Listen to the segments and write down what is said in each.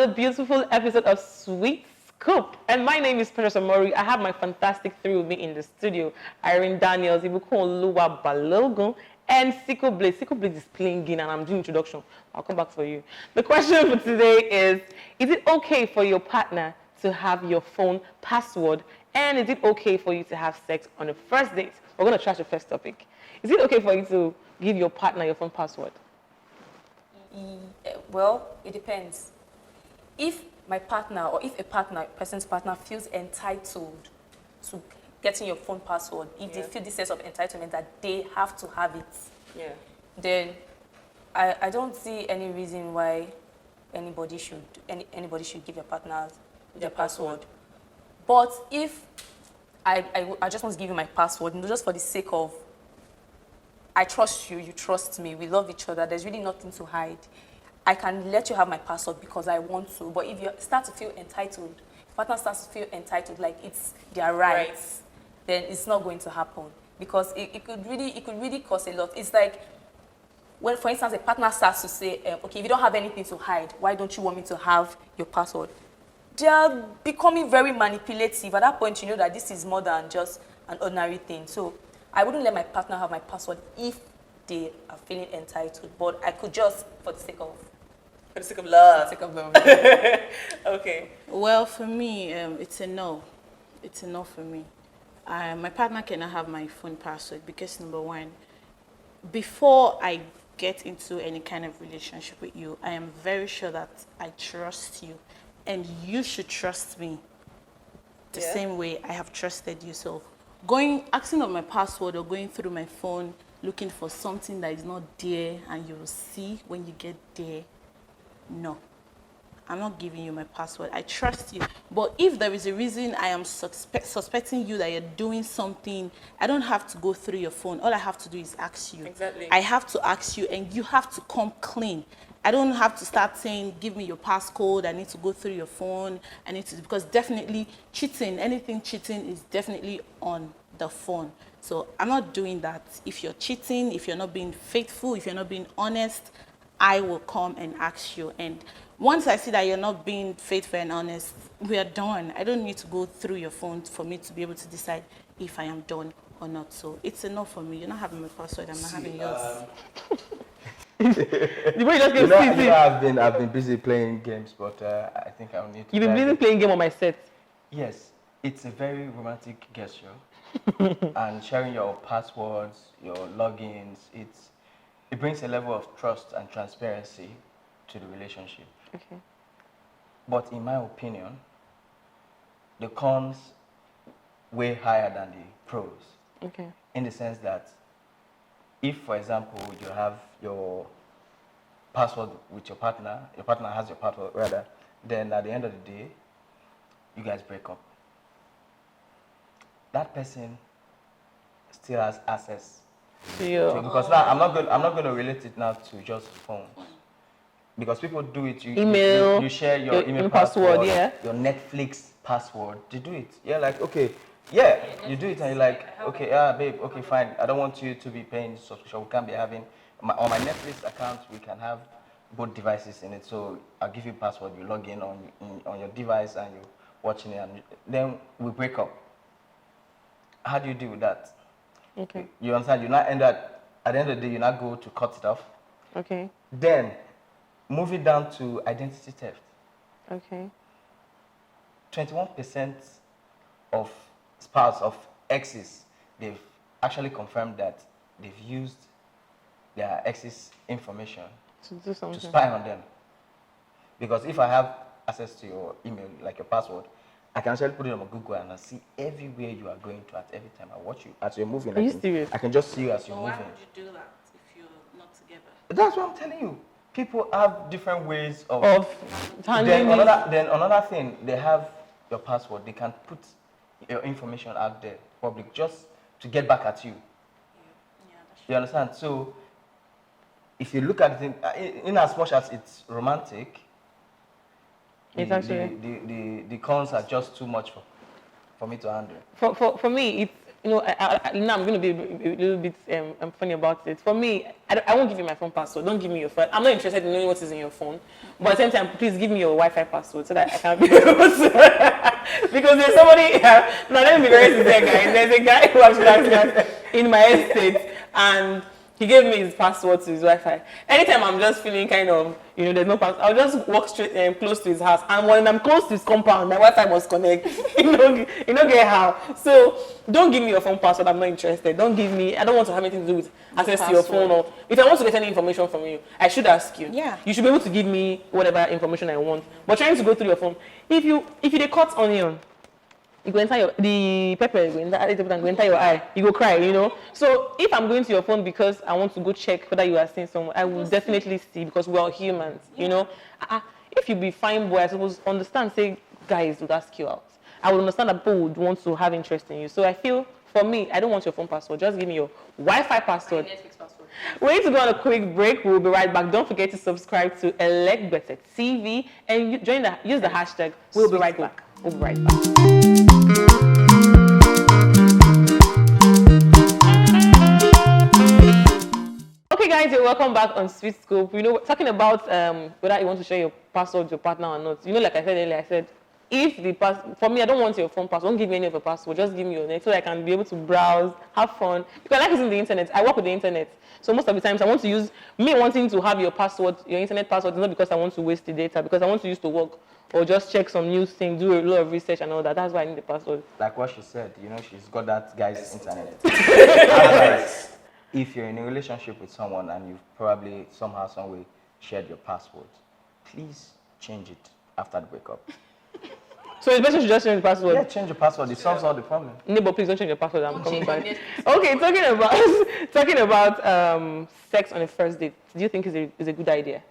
beautiful episode of Sweet Scoop. And my name is Precious Amori. I have my fantastic three with me in the studio. Irene Daniels, Ibukun Oluwa Balogun, and Siko Blade. Siko Blade is playing in and I'm doing introduction. I'll come back for you. The question for today is it okay for your partner to have your phone password? And is it okay for you to have sex on the first date? We're going to trash the first topic. Is it okay for you to give your partner your phone password? Well, it depends. If my partner or if a person's partner feels entitled to getting your phone password, if they feel this sense of entitlement that they have to have it, then I don't see any reason why anybody should give your partner their password. But if I just want to give you my password, just for the sake of I trust you, you trust me, we love each other, there's really nothing to hide. I can let you have my password because I want to, but if you start to feel entitled, if partner starts to feel entitled, like it's their rights, then it's not going to happen because it could really cause a lot. It's like when, for instance, a partner starts to say, okay, if you don't have anything to hide, why don't you want me to have your password? They are becoming very manipulative. At that point, you know that this is more than just an ordinary thing. So I wouldn't let my partner have my password if they are feeling entitled, but I could just, for the sake of love. For the sake of love. Okay. Well, for me, it's a no. It's a no for me. My partner cannot have my phone password because, number one, before I get into any kind of relationship with you, I am very sure that I trust you, and you should trust me the same way I have trusted you. So asking of my password or going through my phone looking for something that is not there and you will see when you get there, no. I'm not giving you my password. I trust you. But if there is a reason I am suspecting you that you're doing something, I don't have to go through your phone. All I have to do is ask you. Exactly. I have to ask you, and you have to come clean. I don't have to start saying, give me your passcode, I need to go through your phone, because definitely cheating, anything cheating is definitely on the phone. So I'm not doing that. If you're cheating, if you're not being faithful, if you're not being honest, I will come and ask you. And once I see that you're not being faithful and honest, we are done. I don't need to go through your phone for me to be able to decide if I am done or not. So it's a no for me. You're not having my password, I'm not having yours. The way you just gave I've been busy playing games, but I think I'll need to. You've been busy playing game on my set. Yes, it's a very romantic gesture, and sharing your passwords, your logins, it brings a level of trust and transparency to the relationship. Okay. But in my opinion, the cons way higher than the pros. Okay. In the sense that if, for example, you have your password with your partner has your password rather, then at the end of the day, you guys break up. That person still has access to it, because now I'm not going to relate it now to just phones, because people do it. You share your email password, your Netflix password. They do it. Yeah, like okay. Yeah, you do it and you're like, okay, babe, okay, fine. I don't want you to be paying subscription. We can't be having, on my Netflix account, we can have both devices in it. So I'll give you password, you log in on your device and you're watching it, and then we break up. How do you deal with that? Okay. You understand? You not end up, at the end of the day, you not go to cut it off. Okay. Then, move it down to identity theft. Okay. 21% of spouse of exes, they've actually confirmed that they've used their exes' information To do something. to spy on them. Because if I have access to your email, like your password, I can actually put it on my Google and I see everywhere you are going to at every time I watch you. As you're moving, Are you serious? I can just see you as you're moving. Why would you do that if you're not together? That's what I'm telling you. People have different ways of handling then another thing, they have your password. They can put your information out there, public, just to get back at you. You understand? So, if you look at it, in as much as it's romantic, It's actually the cons are just too much for me to handle. For me, you know, now I'm going to be a little bit funny about it. For me, I won't give you my phone password. Don't give me your phone. I'm not interested in knowing what is in your phone. But at the same time, please give me your Wi-Fi password so that I can be able to. Because there's somebody, now let me be very sincere, guys. There's a guy who actually asked that in my estate, and he gave me his password to his Wi-Fi. Anytime I'm just feeling kind of, you know, there's no password, I'll just walk straight close to his house. And when I'm close to his compound, my Wi-Fi must connect. you know get how. So don't give me your phone password. I'm not interested. Don't give me. I don't want to have anything to do with access to your phone. Or if I want to get any information from you, I should ask you. Yeah. You should be able to give me whatever information I want. But trying to go through your phone, if you dey cut onion, you go enter the pepper, you go enter your eye, you go cry, you know. So if I'm going to your phone because I want to go check whether you are seeing someone, I will definitely see, because we are humans, you know. If you be fine boy, I suppose understand, say guys would ask you out. I would understand that people would want to have interest in you. So I feel, for me, I don't want your phone password. Just give me your Wi-Fi password. Netflix password. We're going to go on a quick break. We'll be right back. Don't forget to subscribe to Elect Better TV and use the hashtag. We'll be right back. We'll be right back. Okay, guys, you're welcome back on Sweet Scoop. You know, we're talking about whether you want to share your password with your partner or not. You know, like I said earlier, I said, if the for me, I don't want your phone password. Don't give me any of your password. Just give me your net so I can be able to browse, have fun. Because I like using the internet. I work with the internet. So most of the times I want to use, me wanting to have your password, your internet password, is not because I want to waste the data, because I want to use to work or just check some news thing, do a lot of research and all that. That's why I need the password. Like what she said, you know, she's got that guy's internet. Otherwise, if you're in a relationship with someone and you've probably somehow, some way shared your password, please change it after the breakup. So it's better to just change the password? Yeah, change your password. It solves all the problem. No, but please don't change your password. I'm coming back. Okay, talking about sex on a first date. Do you think is a good idea?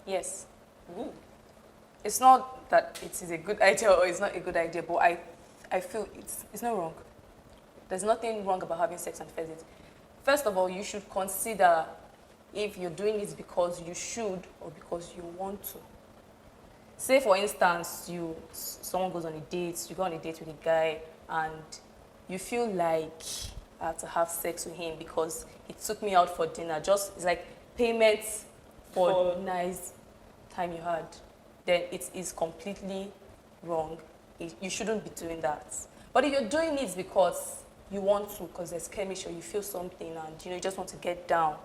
Yes. Ooh. It's not that it is a good idea or it's not a good idea, but I feel it's not wrong. There's nothing wrong about having sex on the first date. First of all, you should consider if you're doing it because you should or because you want to. Say, for instance, someone goes on a date, you go on a date with a guy, and you feel like I have to have sex with him because he took me out for dinner. It's like payment for nice time you had. Then it is completely wrong. You shouldn't be doing that. But if you're doing it because you want to, because there's chemistry, you feel something, and you just want to get down,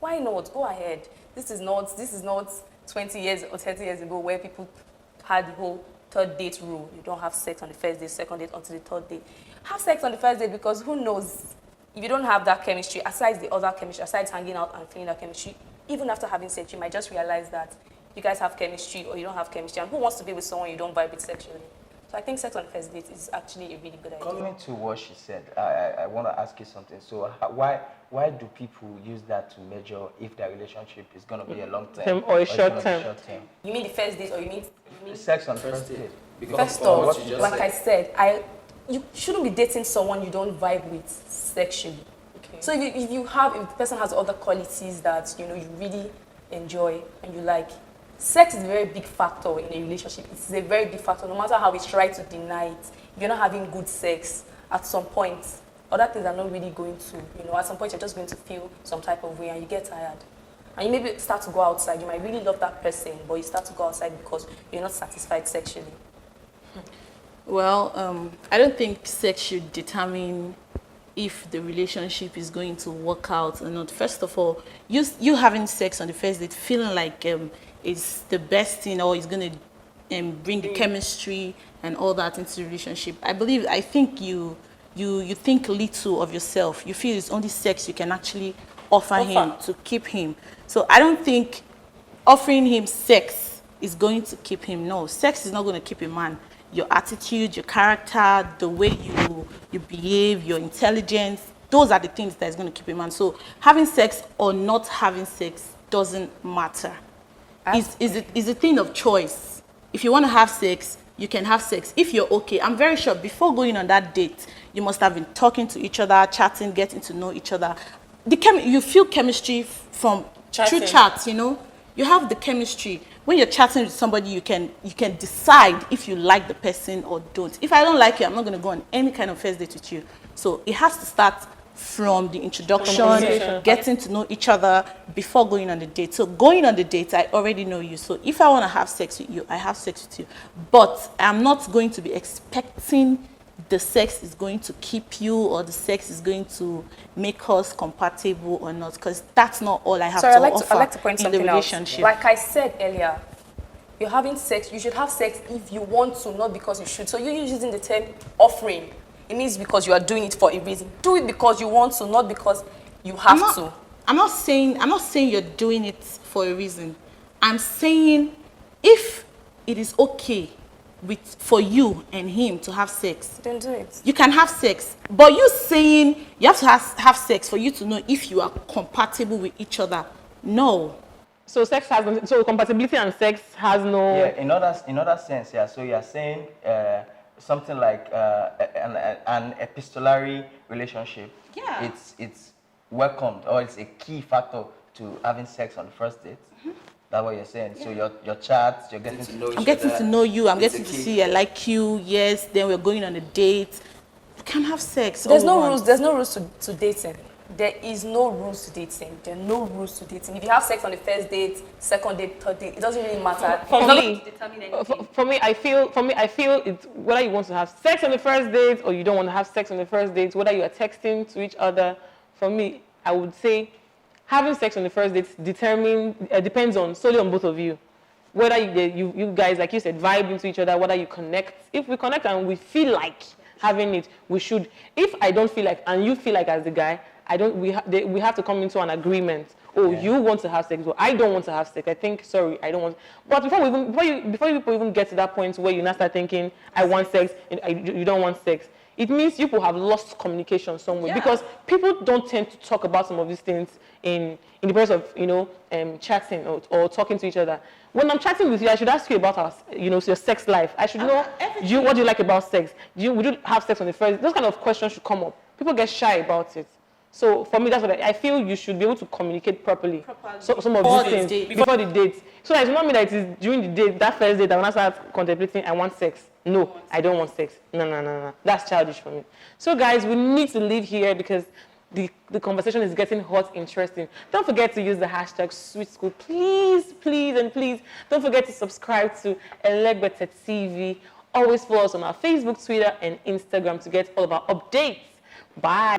why not? Go ahead. This is not 20 years or 30 years ago where people had the whole third date rule. You don't have sex on the first date, second date, until the third date. Have sex on the first date, because who knows, if you don't have that chemistry, aside the other chemistry, aside hanging out and feeling that chemistry, even after having sex, you might just realize that you guys have chemistry or you don't have chemistry. And who wants to be with someone you don't vibe with sexually? So I think sex on the first date is actually a really good idea. Coming to what she said, I want to ask you something. So why do people use that to measure if their relationship is going to be a long term or a short term? You mean the first date, or you mean sex on the first date? First off, like I said, you shouldn't be dating someone you don't vibe with sexually. Okay. So if the person has other qualities that you really enjoy and you like, sex is a very big factor in a relationship. It's a very big factor. No matter how we try to deny it, if you're not having good sex, at some point, other things are not really going to, at some point you're just going to feel some type of way and you get tired. And you maybe start to go outside. You might really love that person, but you start to go outside because you're not satisfied sexually. Well, I don't think sex should determine if the relationship is going to work out or not. First of all, you having sex on the first date, feeling like it's the best thing or it's going to bring the chemistry and all that into the relationship. I think you think little of yourself. You feel it's only sex you can actually offer him to keep him. So I don't think offering him sex is going to keep him. No, sex is not going to keep a man. Your attitude, your character, the way you behave, your intelligence, those are the things that is going to keep a man. So having sex or not having sex doesn't matter. It's a thing of choice. If you want to have sex, you can have sex. If you're okay, I'm very sure before going on that date, you must have been talking to each other, chatting, getting to know each other. You feel chemistry from through chats, You have the chemistry. when you're chatting with somebody, you can decide if you like the person or don't. If I don't like you, I'm not going to go on any kind of first date with you. So it has to start from the introduction, getting to know each other before going on the date. So going on the date, I already know you. So if I want to have sex with you, I have sex with you. But I'm not going to be expecting the sex is going to keep you or the sex is going to make us compatible or not, because that's not all I have to offer I'd like to point in the something relationship. out. Like I said earlier, you're having sex, you should have sex if you want to, not because you should. So you're using the term offering. It means because you are doing it for a reason. Do it because you want to, not because you have to. I'm not saying you're doing it for a reason. I'm saying if it is okay for you and him to have sex, Then do it. you can have sex. But you saying you have to have sex for you to know if you are compatible with each other, no. So compatibility and sex has no. Yeah, in other sense, yeah. So you're saying something like an epistolary relationship. Yeah. It's welcomed, or it's a key factor to having sex on the first date. That's what you're saying. Yeah. So your chats, you're getting to know each other. I'm getting to know you. I'm getting to see I like you. Yes. Then we're going on a date. We can have sex. There's no rules. There's no rules to dating. There is no rules to dating. There are no rules to dating. If you have sex on the first date, second date, third date, it doesn't really matter. For me, I feel it's whether you want to have sex on the first date or you don't want to have sex on the first date, whether you are texting to each other. For me, I would say having sex on the first date depends solely on both of you. Whether you guys, like you said, vibe into each other, whether you connect. If we connect and we feel like having it, we should. If I don't feel like and you feel like as the guy, we have to come into an agreement. Oh, yeah. You want to have sex, or I don't want to have sex. I think, sorry, I don't want. But before people even get to that point where you now start thinking, I want sex, and you don't want sex, it means people have lost communication somewhere. Yeah. Because people don't tend to talk about some of these things in the process of chatting or talking to each other. When I'm chatting with you, I should ask you about your sex life. I should know what do you like about sex. Would you have sex on the first? Those kind of questions should come up. People get shy about it. So for me, that's what I feel. You should be able to communicate properly. So some of these things before the date. So that it's not me that it is during the date, that first date, that when I start contemplating, I want sex. No, I don't want sex. No. That's childish for me. So guys, we need to leave here because the conversation is getting hot, interesting. Don't forget to use the hashtag #SweetSchool. Please. Don't forget to subscribe to Elegbete TV. Always follow us on our Facebook, Twitter, and Instagram to get all of our updates. Bye.